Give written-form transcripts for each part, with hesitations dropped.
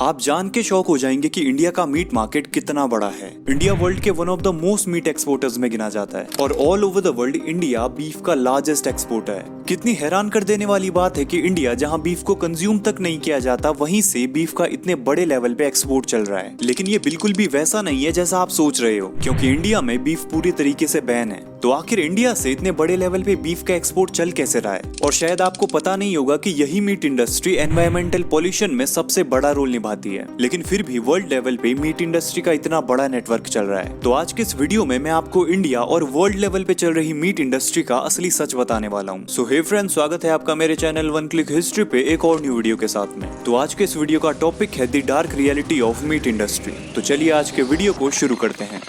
आप जान के शॉक हो जाएंगे कि इंडिया का मीट मार्केट कितना बड़ा है। इंडिया वर्ल्ड के one of the most meat exporters में गिना जाता है और all over the world India beef का लार्जेस्ट एक्सपोर्टर है। कितनी हैरान कर देने वाली बात है कि इंडिया जहां बीफ को कंज्यूम तक नहीं किया जाता, वहीं से बीफ का इतने बड़े लेवल पे एक्सपोर्ट चल रहा है। लेकिन ये बिल्कुल भी वैसा नहीं है जैसा आप सोच रहे हो, क्योंकि इंडिया में बीफ पूरी तरीके से बैन है। तो आखिर इंडिया से इतने बड़े लेवल पे बीफ का एक्सपोर्ट चल कैसे रहा है? और शायद आपको पता नहीं होगा कि यही मीट इंडस्ट्री एनवायरमेंटल पॉल्यूशन में सबसे बड़ा रोल निभाती है, लेकिन फिर भी वर्ल्ड लेवल पे मीट इंडस्ट्री का इतना बड़ा नेटवर्क चल रहा है। तो आज के इस वीडियो में मैं आपको इंडिया और वर्ल्ड लेवल पे चल रही मीट इंडस्ट्री का असली सच बताने वाला हूँ। सो हे फ्रेंड्स, स्वागत है आपका मेरे चैनल वन क्लिक हिस्ट्री पे एक और न्यू वीडियो के साथ में। तो आज के इस वीडियो का टॉपिक है the dark reality of meat industry. तो चलिए आज के वीडियो को शुरू करते हैं।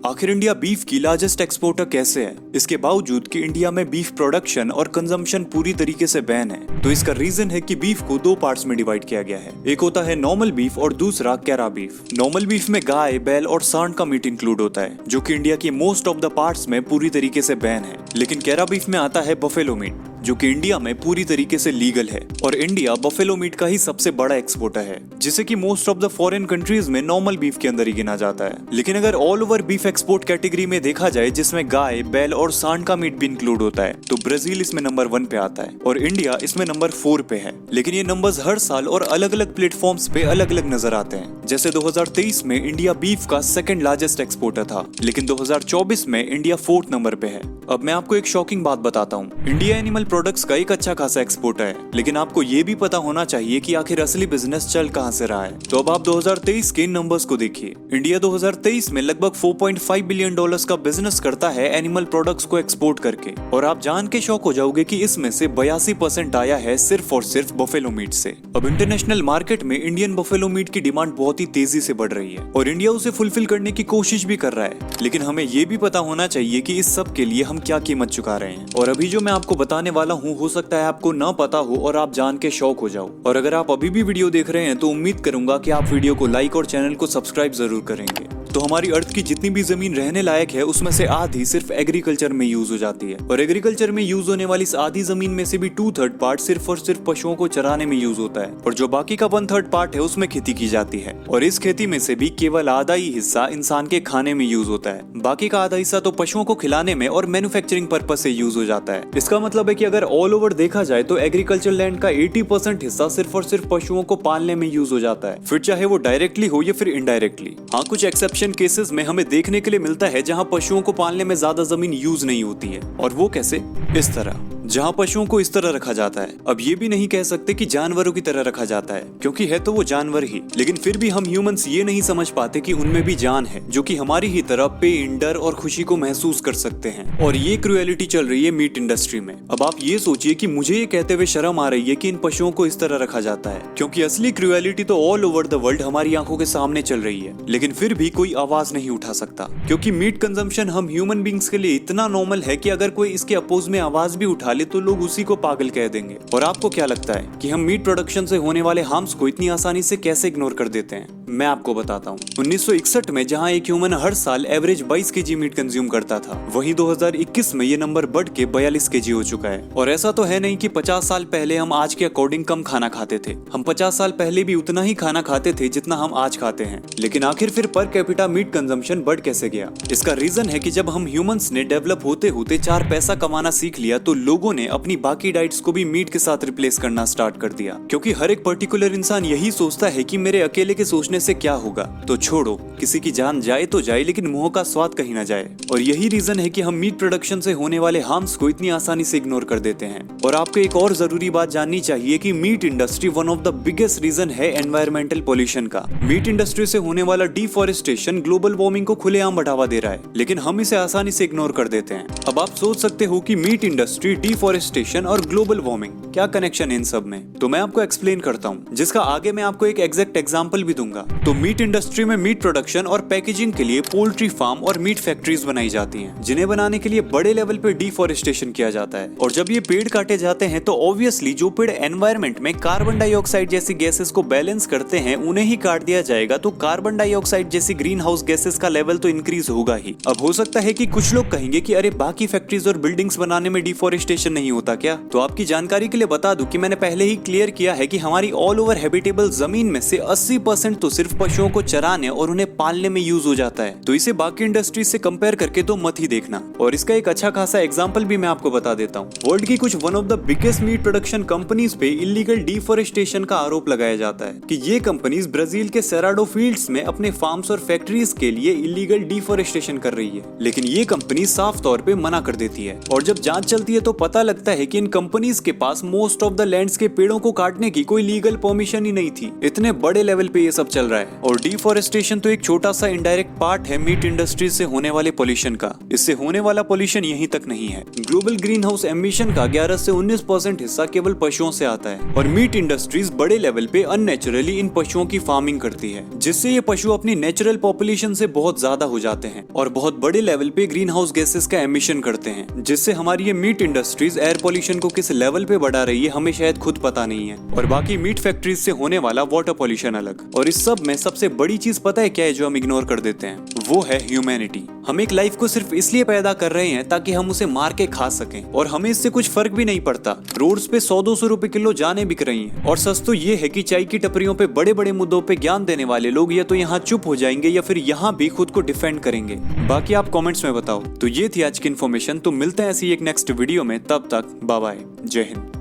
आखिर इंडिया बीफ की लार्जेस्ट एक्सपोर्टर कैसे है, इसके बावजूद कि इंडिया में बीफ प्रोडक्शन और कंजम्पशन पूरी तरीके से बैन है? तो इसका रीजन है कि बीफ को दो पार्ट्स में डिवाइड किया गया है। एक होता है नॉर्मल बीफ और दूसरा कैरा बीफ। नॉर्मल बीफ में गाय, बैल और सांड का मीट इंक्लूड होता है, जो कि इंडिया की मोस्ट ऑफ द पार्ट्स में पूरी तरीके से बैन है। लेकिन कैरा बीफ में आता है बफेलो मीट, जो कि इंडिया में पूरी तरीके से लीगल है। और इंडिया बफेलो मीट का ही सबसे बड़ा एक्सपोर्टर है, जिसे कि most of the foreign countries में नॉर्मल बीफ के अंदर ही गिना जाता है। लेकिन अगर all over beef export category में देखा जाए, जिसमें गाय, बैल और सांड का मीट भी इंक्लूड होता है, तो ब्राजील इसमें नंबर 1 पे आता है और इंडिया इसमें नंबर 4 पे है। लेकिन ये नंबर्स हर साल और अलग अलग प्लेटफॉर्म्स पे अलग अलग नजर आते हैं। जैसे 2023 में इंडिया बीफ का सेकंड लार्जेस्ट एक्सपोर्टर था, लेकिन 2024 में इंडिया 4th नंबर पे है। अब मैं आपको एक शॉकिंग बात बताता हूँ। इंडिया एनिमल प्रोडक्ट्स का एक अच्छा खासा एक्सपोर्टर है, लेकिन आपको ये भी पता होना चाहिए कि आखिर असली बिजनेस चल कहां से रहा है। तो अब आप 2023 के नंबर्स को देखिए। इंडिया 2023 में लगभग $4.5 बिलियन का बिजनेस करता है एनिमल प्रोडक्ट्स को एक्सपोर्ट करके, और आप जान के शॉक हो जाओगे कि इसमें से 82% आया है सिर्फ और सिर्फ बफेलो मीट से। अब इंटरनेशनल मार्केट में इंडियन बफेलो मीट की डिमांड बहुत ही तेजी से बढ़ रही है और इंडिया उसे फुलफिल करने की कोशिश भी कर रहा है। लेकिन हमें ये भी पता होना चाहिए कि इस सब के लिए हम क्या कीमत चुका रहे हैं। और अभी जो मैं आपको बताने वाला हूँ, हो सकता है आपको ना पता हो और आप जान के शॉक हो जाओ। और अगर आप अभी भी वीडियो देख रहे हैं तो उम्मीद करूंगा कि आप वीडियो को लाइक और चैनल को सब्सक्राइब जरूर करेंगे। तो हमारी अर्थ की जितनी भी जमीन रहने लायक है, उसमें से आधी सिर्फ एग्रीकल्चर में यूज हो जाती है, और एग्रीकल्चर में यूज होने वाली इस आधी जमीन में से भी 2/3 पार्ट सिर्फ और सिर्फ पशुओं को चराने में यूज होता है, और जो बाकी का 1/3 पार्ट है उसमें खेती की जाती है। और इस खेती में से भी केवल आधा ही हिस्सा इंसान के खाने में यूज होता है, बाकी का आधा हिस्सा तो पशुओं को खिलाने में और मैन्युफैक्चरिंग पर्पज से यूज हो जाता है। इसका मतलब है कि अगर ऑल ओवर देखा जाए तो एग्रीकल्चर लैंड का 80% हिस्सा सिर्फ और सिर्फ पशुओं को पालने में यूज हो जाता है, फिर चाहे वो डायरेक्टली हो या फिर इनडायरेक्टली। हाँ, कुछ एक्सेप्शन केसेस में हमें देखने के लिए मिलता है जहां पशुओं को पालने में ज्यादा जमीन यूज नहीं होती है। और वो कैसे? इस तरह, जहां पशुओं को इस तरह रखा जाता है। अब ये भी नहीं कह सकते कि जानवरों की तरह रखा जाता है, क्योंकि है तो वो जानवर ही, लेकिन फिर भी हम ह्यूमंस ये नहीं समझ पाते कि उनमें भी जान है, जो कि हमारी ही तरह पेन, डर और खुशी को महसूस कर सकते हैं। और ये क्रुएलिटी चल रही है मीट इंडस्ट्री में। अब आप ये सोचिए कि मुझे ये कहते हुए शर्म आ रही है कि इन पशुओं को इस तरह रखा जाता है, क्योंकि असली क्रुएलिटी तो ऑल ओवर द वर्ल्ड हमारी आंखों के सामने चल रही है, लेकिन फिर भी कोई आवाज नहीं उठा सकता, क्योंकि मीट कंजम्पशन हम ह्यूमन बींग्स के लिए इतना नॉर्मल है कि अगर कोई इसके अपोज में आवाज भी उठा ले तो लोग उसी को पागल कह देंगे। और आपको क्या लगता है कि हम मीट प्रोडक्शन से होने वाले हार्म्स को इतनी आसानी से कैसे इग्नोर कर देते हैं? मैं आपको बताता हूँ। 1961 में जहाँ एक ह्यूमन हर साल एवरेज 22 kg मीट कंज्यूम करता था, वहीं 2021 में ये नंबर बढ़ के 42 kg हो चुका है। और ऐसा तो है नहीं कि 50 साल पहले हम आज के अकॉर्डिंग कम खाना खाते थे। हम 50 साल पहले भी उतना ही खाना खाते थे जितना हम आज खाते हैं। लेकिन आखिर फिर पर कैपिटा मीट कंजम्पशन बढ़ कैसे गया? इसका रीजन है कि जब हम ह्यूमंस ने डेवलप होते होते 4 पैसा कमाना सीख लिया, तो लोगों ने अपनी बाकी डाइट्स को भी मीट के साथ रिप्लेस करना स्टार्ट कर दिया, क्योंकि हर एक पर्टिकुलर इंसान यही सोचता है कि मेरे अकेले के सोचने से क्या होगा, तो छोड़ो, किसी की जान जाए तो जाए, लेकिन मुंह का स्वाद कहीं ना जाए। और यही रीजन है कि हम मीट प्रोडक्शन से होने वाले हार्म्स को इतनी आसानी से इग्नोर कर देते हैं। और आपको एक और जरूरी बात जाननी चाहिए कि meat industry one of the biggest reason है एनवायरमेंटल पॉल्यूशन का। मीट इंडस्ट्री से होने वाला डिफॉरेस्टेशन ग्लोबल वार्मिंग को खुलेआम बढ़ावा दे रहा है, लेकिन हम इसे आसानी से इग्नोर कर देते हैं। अब आप सोच सकते हो कि मीट इंडस्ट्री, डिफॉरेस्टेशन और ग्लोबल वार्मिंग क्या कनेक्शन है इन सब में? तो मैं आपको एक्सप्लेन करता हूँ, जिसका आगे मैं आपको एक एग्जैक्ट एग्जांपल भी दूंगा। तो मीट इंडस्ट्री में मीट प्रोडक्शन और पैकेजिंग के लिए पोल्ट्री फार्म और मीट फैक्ट्रीज बनाई जाती हैं, जिन्हें बनाने के लिए बड़े लेवल पे डिफॉरेस्टेशन किया जाता है। और जब ये पेड़ काटे जाते हैं तो ऑब्वियसली जो पेड़ एनवायरमेंट में कार्बन डाइऑक्साइड जैसी गैसेस को बैलेंस करते हैं उन्हें ही काट दिया जाएगा, तो कार्बन डाइऑक्साइड जैसी ग्रीन हाउस गैसेस का लेवल तो इंक्रीज होगा ही। अब हो सकता है कि कुछ लोग कहेंगे कि अरे बाकी फैक्ट्रीज और बिल्डिंग्स बनाने में डिफॉरेस्टेशन नहीं होता क्या? तो आपकी जानकारी के लिए बता दूं कि मैंने पहले ही क्लियर किया है कि हमारी ऑल ओवर हैबिटेबल जमीन में से 80% तो सिर्फ पशुओं को चराने और उन्हें पालने में यूज हो जाता है। तो इसे बाकी इंडस्ट्रीज से कंपेयर करके तो मत ही देखना। और इसका एक अच्छा खासा एग्जांपल भी मैं आपको बता देता हूँ। वर्ल्ड की कुछ one of the biggest meat production companies पे इलीगल डिफॉरेस्टेशन का आरोप लगाया जाता है कि ये कंपनीज ब्राजील के सेराडो फील्ड्स में अपने फार्म्स और फैक्ट्रीज के लिए इलीगल डिफॉरेस्टेशन कर रही है, लेकिन ये कंपनी साफ तौर पे मना कर देती है। और जब जांच चलती है तो पता लगता है कि इन कंपनीज के पास मोस्ट ऑफ द लैंड्स के पेड़ों को काटने की कोई लीगल परमिशन ही नहीं थी। इतने बड़े लेवल पे ये सब चल रहा है। और डिफॉरेस्टेशन तो एक छोटा सा इनडायरेक्ट पार्ट है मीट इंडस्ट्री से होने वाले पोल्यूशन का। इससे होने वाला पोल्यूशन यहीं तक नहीं है। ग्लोबल ग्रीन हाउस एमिशन का 11 से 19% हिस्सा केवल पशुओं से आता है। और मीट इंडस्ट्रीज बड़े लेवल पे अननेचुरली इन पशुओं की फार्मिंग करती है, जिससे ये पशु अपनी नेचुरल पॉपुलेशन से बहुत ज्यादा हो जाते हैं और बहुत बड़े लेवल पे ग्रीन हाउस गैसेस का एमिशन करते हैं, जिससे हमारी ये मीट इंडस्ट्रीज एयर पोल्यूशन को किस लेवल पे बढ़ा रही है हमें शायद खुद पता नहीं है। और बाकी मीट फैक्ट्रीज से होने वाला वाटर पोल्यूशन अलग। और इस सब में सबसे बड़ी चीज पता है क्या है जो हम इग्नोर कर देते हैं? वो है ह्यूमैनिटी। हम एक लाइफ को सिर्फ इसलिए पैदा कर रहे हैं ताकि हम उसे मार के खा सकें, और हमें इससे कुछ फर्क भी नहीं पड़ता। रोड्स पे 100-200 रुपए किलो जाने बिक रही हैं। और सच तो ये है कि चाय की टपरियों पे बड़े बड़े मुद्दों पे ज्ञान देने वाले लोग या तो यहाँ चुप हो जाएंगे या फिर यहाँ भी खुद को डिफेंड करेंगे। बाकी आप कमेंट्स में बताओ। तो ये थी आज की इन्फॉर्मेशन। तो मिलते हैं ऐसी एक नेक्स्ट वीडियो में, तब तक बाय बाय, जय हिंद।